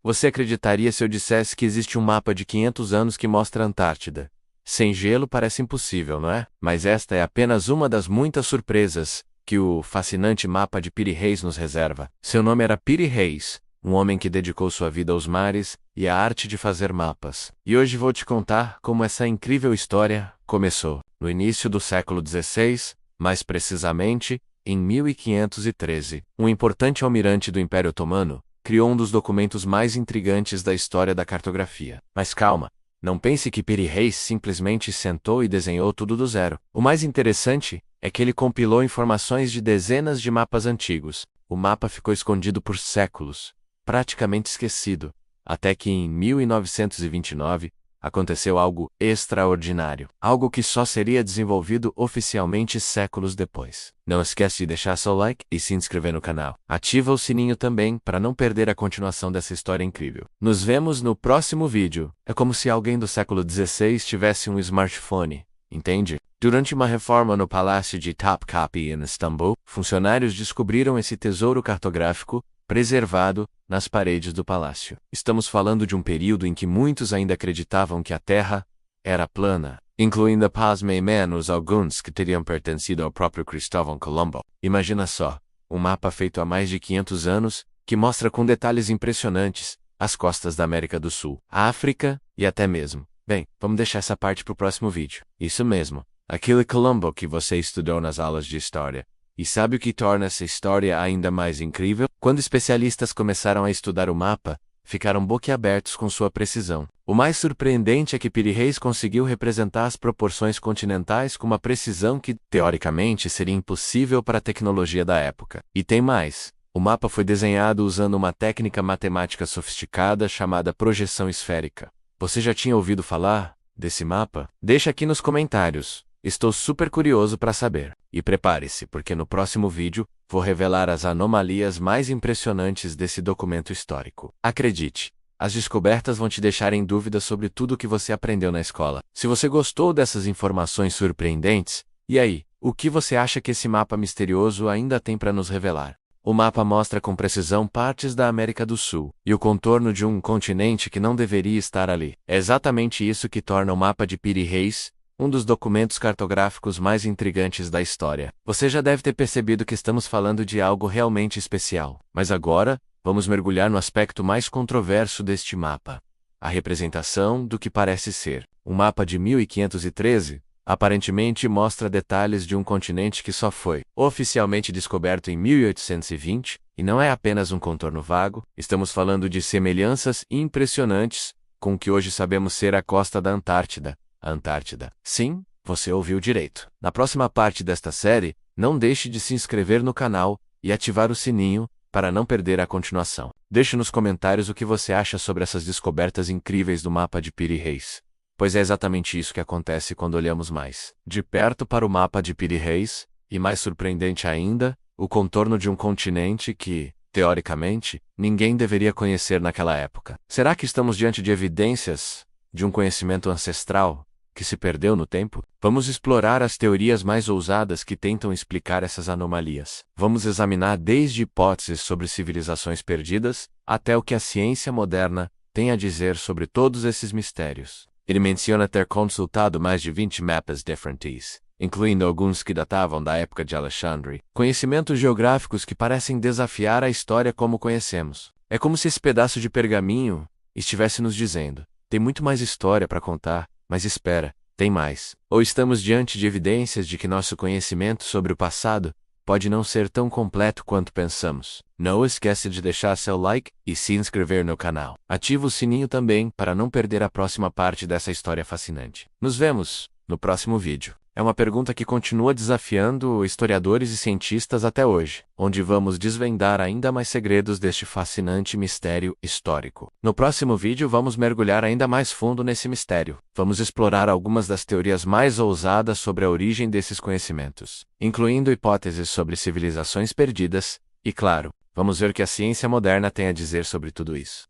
Você acreditaria se eu dissesse que existe um mapa de 500 anos que mostra a Antártida? Sem gelo parece impossível, não é? Mas esta é apenas uma das muitas surpresas que o fascinante mapa de Piri Reis nos reserva. Seu nome era Piri Reis, um homem que dedicou sua vida aos mares e à arte de fazer mapas. E hoje vou te contar como essa incrível história começou. No início do século XVI, mais precisamente, em 1513, um importante almirante do Império Otomano criou um dos documentos mais intrigantes da história da cartografia. Mas calma, não pense que Piri Reis simplesmente sentou e desenhou tudo do zero. O mais interessante é que ele compilou informações de dezenas de mapas antigos. O mapa ficou escondido por séculos, praticamente esquecido, até que em 1929 aconteceu algo extraordinário, algo que só seria desenvolvido oficialmente séculos depois. Não esquece de deixar seu like e se inscrever no canal. Ativa o sininho também para não perder a continuação dessa história incrível. Nos vemos no próximo vídeo. É como se alguém do século XVI tivesse um smartphone, entende? Durante uma reforma no Palácio de Topkapi em Istambul, funcionários descobriram esse tesouro cartográfico preservado nas paredes do palácio. Estamos falando de um período em que muitos ainda acreditavam que a Terra era plana, incluindo pasmem menos alguns que teriam pertencido ao próprio Cristóvão Colombo. Imagina só, um mapa feito há mais de 500 anos que mostra com detalhes impressionantes as costas da América do Sul, a África e até mesmo. Bem, vamos deixar essa parte para o próximo vídeo. Isso mesmo, aquele Colombo que você estudou nas aulas de história. E sabe o que torna essa história ainda mais incrível? Quando especialistas começaram a estudar o mapa, ficaram boquiabertos com sua precisão. O mais surpreendente é que Piri Reis conseguiu representar as proporções continentais com uma precisão que, teoricamente, seria impossível para a tecnologia da época. E tem mais. O mapa foi desenhado usando uma técnica matemática sofisticada chamada projeção esférica. Você já tinha ouvido falar desse mapa? Deixa aqui nos comentários. Estou super curioso para saber. E prepare-se, porque no próximo vídeo vou revelar as anomalias mais impressionantes desse documento histórico. Acredite, as descobertas vão te deixar em dúvida sobre tudo o que você aprendeu na escola. Se você gostou dessas informações surpreendentes, e aí, o que você acha que esse mapa misterioso ainda tem para nos revelar? O mapa mostra com precisão partes da América do Sul e o contorno de um continente que não deveria estar ali. É exatamente isso que torna o mapa de Piri Reis um dos documentos cartográficos mais intrigantes da história. Você já deve ter percebido que estamos falando de algo realmente especial. Mas agora, vamos mergulhar no aspecto mais controverso deste mapa: a representação do que parece ser. O mapa de 1513 aparentemente mostra detalhes de um continente que só foi oficialmente descoberto em 1820, e não é apenas um contorno vago. Estamos falando de semelhanças impressionantes com o que hoje sabemos ser a costa da Antártida. A Antártida. Sim, você ouviu direito. Na próxima parte desta série, não deixe de se inscrever no canal e ativar o sininho para não perder a continuação. Deixe nos comentários o que você acha sobre essas descobertas incríveis do mapa de Piri Reis. Pois é exatamente isso que acontece quando olhamos mais de perto para o mapa de Piri Reis, e mais surpreendente ainda, o contorno de um continente que, teoricamente, ninguém deveria conhecer naquela época. Será que estamos diante de evidências de um conhecimento ancestral que se perdeu no tempo? Vamos explorar as teorias mais ousadas que tentam explicar essas anomalias. Vamos examinar desde hipóteses sobre civilizações perdidas até o que a ciência moderna tem a dizer sobre todos esses mistérios. Ele menciona ter consultado mais de 20 mapas diferentes, incluindo alguns que datavam da época de Alexandre. Conhecimentos geográficos que parecem desafiar a história como conhecemos. É como se esse pedaço de pergaminho estivesse nos dizendo: tem muito mais história para contar, mas espera, tem mais. Ou estamos diante de evidências de que nosso conhecimento sobre o passado pode não ser tão completo quanto pensamos. Não esqueça de deixar seu like e se inscrever no canal. Ativa o sininho também para não perder a próxima parte dessa história fascinante. Nos vemos no próximo vídeo. É uma pergunta que continua desafiando historiadores e cientistas até hoje, onde vamos desvendar ainda mais segredos deste fascinante mistério histórico. No próximo vídeo vamos mergulhar ainda mais fundo nesse mistério. Vamos explorar algumas das teorias mais ousadas sobre a origem desses conhecimentos, incluindo hipóteses sobre civilizações perdidas, e claro, vamos ver o que a ciência moderna tem a dizer sobre tudo isso.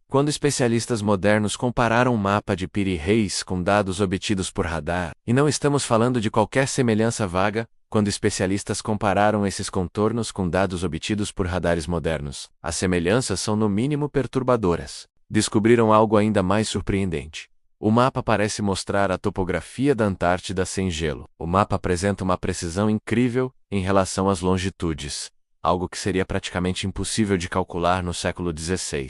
Quando especialistas modernos compararam o mapa de Piri Reis com dados obtidos por radar, e não estamos falando de qualquer semelhança vaga, quando especialistas compararam esses contornos com dados obtidos por radares modernos. As semelhanças são no mínimo perturbadoras. Descobriram algo ainda mais surpreendente. O mapa parece mostrar a topografia da Antártida sem gelo. O mapa apresenta uma precisão incrível em relação às longitudes, algo que seria praticamente impossível de calcular no século XVI.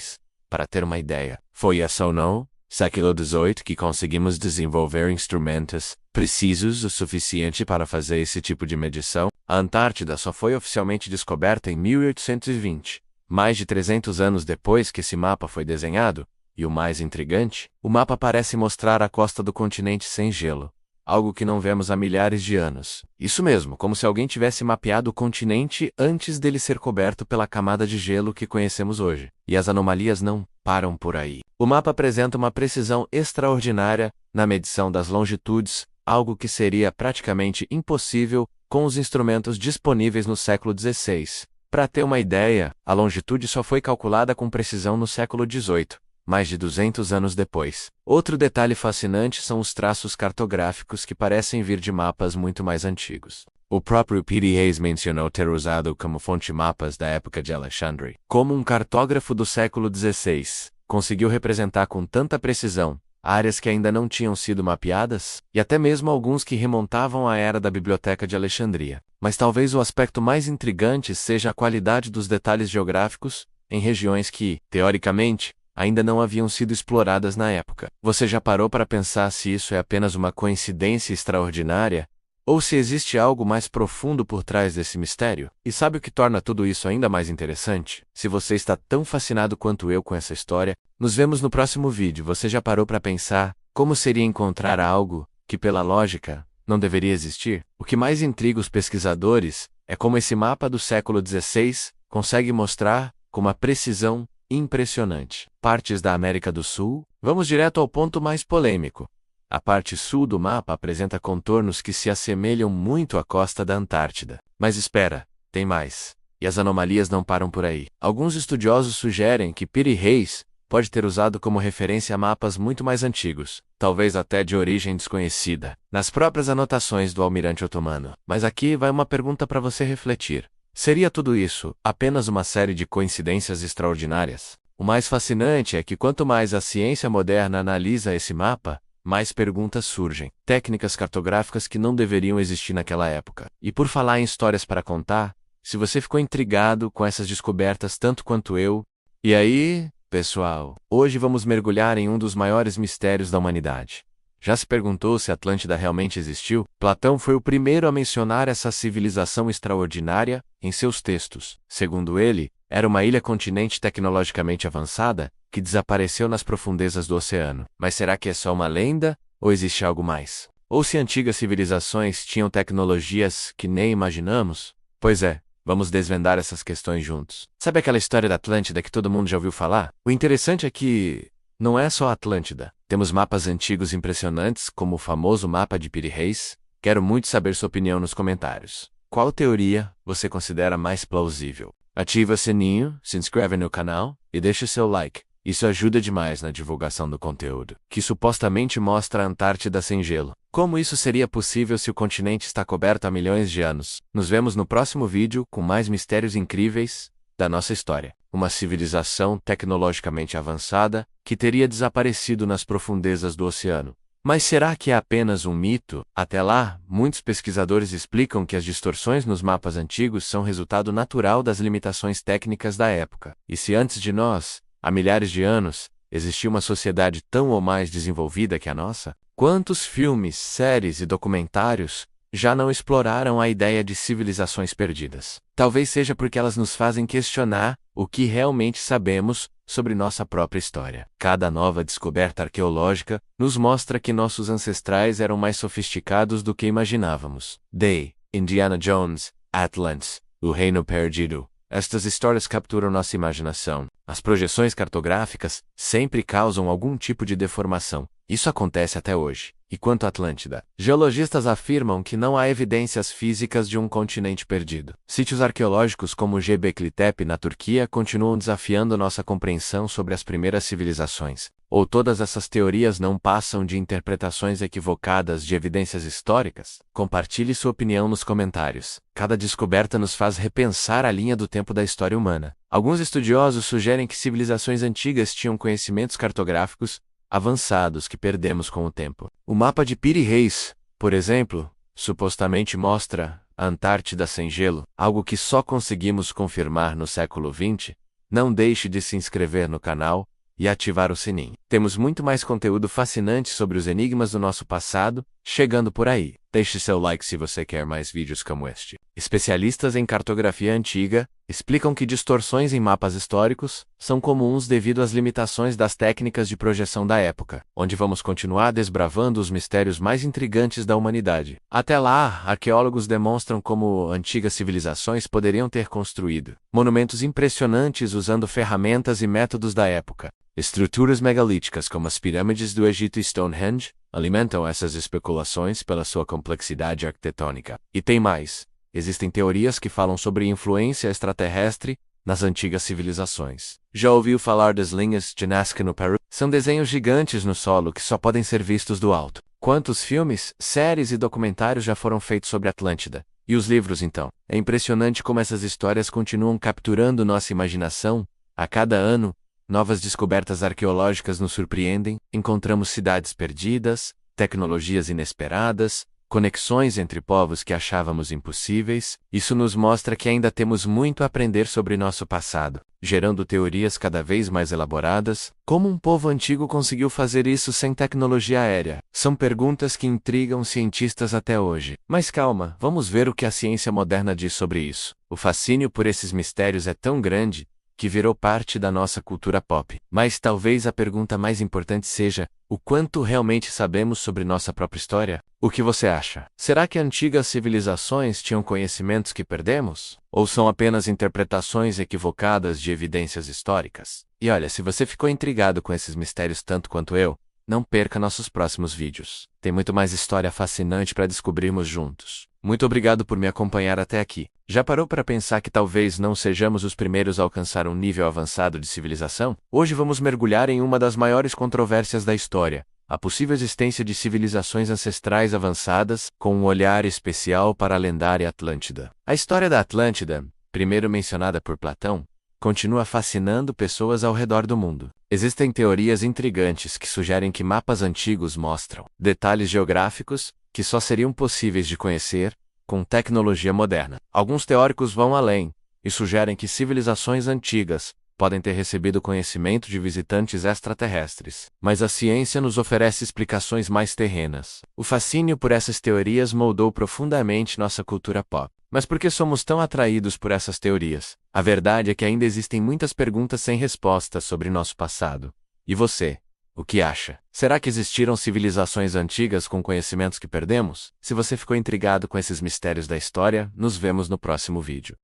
Para ter uma ideia, foi ou não, século XVIII que conseguimos desenvolver instrumentos precisos o suficiente para fazer esse tipo de medição. A Antártida só foi oficialmente descoberta em 1820, mais de 300 anos depois que esse mapa foi desenhado. E o mais intrigante, o mapa parece mostrar a costa do continente sem gelo, algo que não vemos há milhares de anos. Isso mesmo, como se alguém tivesse mapeado o continente antes dele ser coberto pela camada de gelo que conhecemos hoje. E as anomalias não param por aí. O mapa apresenta uma precisão extraordinária na medição das longitudes, algo que seria praticamente impossível com os instrumentos disponíveis no século XVI. Para ter uma ideia, a longitude só foi calculada com precisão no século XVIII. Mais de 200 anos depois. Outro detalhe fascinante são os traços cartográficos que parecem vir de mapas muito mais antigos. O próprio P.D. Hayes mencionou ter usado como fonte mapas da época de Alexandre. Como um cartógrafo do século XVI conseguiu representar com tanta precisão áreas que ainda não tinham sido mapeadas, e até mesmo alguns que remontavam à era da Biblioteca de Alexandria. Mas talvez o aspecto mais intrigante seja a qualidade dos detalhes geográficos em regiões que, teoricamente, ainda não haviam sido exploradas na época. Você já parou para pensar se isso é apenas uma coincidência extraordinária, ou se existe algo mais profundo por trás desse mistério? E sabe o que torna tudo isso ainda mais interessante? Se você está tão fascinado quanto eu com essa história, nos vemos no próximo vídeo. Você já parou para pensar como seria encontrar algo que, pela lógica, não deveria existir? O que mais intriga os pesquisadores é como esse mapa do século XVI consegue mostrar, com uma precisão impressionante, partes da América do Sul. Vamos direto ao ponto mais polêmico. A parte sul do mapa apresenta contornos que se assemelham muito à costa da Antártida. Mas espera, tem mais. E as anomalias não param por aí. Alguns estudiosos sugerem que P.D. Hayes pode ter usado como referência mapas muito mais antigos, talvez até de origem desconhecida, nas próprias anotações do almirante otomano. Mas aqui vai uma pergunta para você refletir. Seria tudo isso apenas uma série de coincidências extraordinárias? O mais fascinante é que quanto mais a ciência moderna analisa esse mapa, mais perguntas surgem. Técnicas cartográficas que não deveriam existir naquela época. E por falar em histórias para contar, se você ficou intrigado com essas descobertas tanto quanto eu, e aí, pessoal, hoje vamos mergulhar em um dos maiores mistérios da humanidade. Já se perguntou se Atlântida realmente existiu? Platão foi o primeiro a mencionar essa civilização extraordinária em seus textos. Segundo ele, era uma ilha-continente tecnologicamente avançada que desapareceu nas profundezas do oceano. Mas será que é só uma lenda ou existe algo mais? Ou se antigas civilizações tinham tecnologias que nem imaginamos? Pois é, vamos desvendar essas questões juntos. Sabe aquela história da Atlântida que todo mundo já ouviu falar? O interessante é que não é só a Atlântida. Temos mapas antigos impressionantes, como o famoso mapa de P.D. Hayes. Quero muito saber sua opinião nos comentários. Qual teoria você considera mais plausível? Ative o sininho, se inscreve no canal e deixe seu like. Isso ajuda demais na divulgação do conteúdo, que supostamente mostra a Antártida sem gelo. Como isso seria possível se o continente está coberto há milhões de anos? Nos vemos no próximo vídeo com mais mistérios incríveis da nossa história. Uma civilização tecnologicamente avançada que teria desaparecido nas profundezas do oceano. Mas será que é apenas um mito? Até lá, muitos pesquisadores explicam que as distorções nos mapas antigos são resultado natural das limitações técnicas da época. E se antes de nós, há milhares de anos, existia uma sociedade tão ou mais desenvolvida que a nossa? Quantos filmes, séries e documentários já não exploraram a ideia de civilizações perdidas? Talvez seja porque elas nos fazem questionar o que realmente sabemos sobre nossa própria história. Cada nova descoberta arqueológica nos mostra que nossos ancestrais eram mais sofisticados do que imaginávamos. Day, Indiana Jones, Atlantis, o Reino Perdido. Estas histórias capturam nossa imaginação. As projeções cartográficas sempre causam algum tipo de deformação. Isso acontece até hoje. E quanto à Atlântida? Geologistas afirmam que não há evidências físicas de um continente perdido. Sítios arqueológicos como o Göbekli Tepe na Turquia continuam desafiando nossa compreensão sobre as primeiras civilizações. Ou todas essas teorias não passam de interpretações equivocadas de evidências históricas? Compartilhe sua opinião nos comentários. Cada descoberta nos faz repensar a linha do tempo da história humana. Alguns estudiosos sugerem que civilizações antigas tinham conhecimentos cartográficos avançados que perdemos com o tempo. O mapa de Piri Reis, por exemplo, supostamente mostra a Antártida sem gelo, algo que só conseguimos confirmar no século XX. Não deixe de se inscrever no canal e ativar o sininho. Temos muito mais conteúdo fascinante sobre os enigmas do nosso passado chegando por aí. Deixe seu like se você quer mais vídeos como este. Especialistas em cartografia antiga explicam que distorções em mapas históricos são comuns devido às limitações das técnicas de projeção da época, onde vamos continuar desbravando os mistérios mais intrigantes da humanidade. Até lá, arqueólogos demonstram como antigas civilizações poderiam ter construído monumentos impressionantes usando ferramentas e métodos da época. Estruturas megalíticas como as pirâmides do Egito e Stonehenge alimentam essas especulações pela sua complexidade arquitetônica. E tem mais. Existem teorias que falam sobre influência extraterrestre nas antigas civilizações. Já ouviu falar das linhas de Nazca no Peru? São desenhos gigantes no solo que só podem ser vistos do alto. Quantos filmes, séries e documentários já foram feitos sobre Atlântida? E os livros, então? É impressionante como essas histórias continuam capturando nossa imaginação. A cada ano, novas descobertas arqueológicas nos surpreendem, encontramos cidades perdidas, tecnologias inesperadas, conexões entre povos que achávamos impossíveis. Isso nos mostra que ainda temos muito a aprender sobre nosso passado, gerando teorias cada vez mais elaboradas. Como um povo antigo conseguiu fazer isso sem tecnologia aérea? São perguntas que intrigam cientistas até hoje. Mas calma, vamos ver o que a ciência moderna diz sobre isso. O fascínio por esses mistérios é tão grande que virou parte da nossa cultura pop. Mas talvez a pergunta mais importante seja: o quanto realmente sabemos sobre nossa própria história? O que você acha? Será que antigas civilizações tinham conhecimentos que perdemos? Ou são apenas interpretações equivocadas de evidências históricas? E olha, se você ficou intrigado com esses mistérios tanto quanto eu, não perca nossos próximos vídeos. Tem muito mais história fascinante para descobrirmos juntos. Muito obrigado por me acompanhar até aqui. Já parou para pensar que talvez não sejamos os primeiros a alcançar um nível avançado de civilização? Hoje vamos mergulhar em uma das maiores controvérsias da história: a possível existência de civilizações ancestrais avançadas, com um olhar especial para a lendária Atlântida. A história da Atlântida, primeiro mencionada por Platão, continua fascinando pessoas ao redor do mundo. Existem teorias intrigantes que sugerem que mapas antigos mostram detalhes geográficos que só seriam possíveis de conhecer com tecnologia moderna. Alguns teóricos vão além e sugerem que civilizações antigas podem ter recebido conhecimento de visitantes extraterrestres, mas a ciência nos oferece explicações mais terrenas. O fascínio por essas teorias moldou profundamente nossa cultura pop. Mas por que somos tão atraídos por essas teorias? A verdade é que ainda existem muitas perguntas sem respostas sobre nosso passado. E você? O que acha? Será que existiram civilizações antigas com conhecimentos que perdemos? Se você ficou intrigado com esses mistérios da história, nos vemos no próximo vídeo.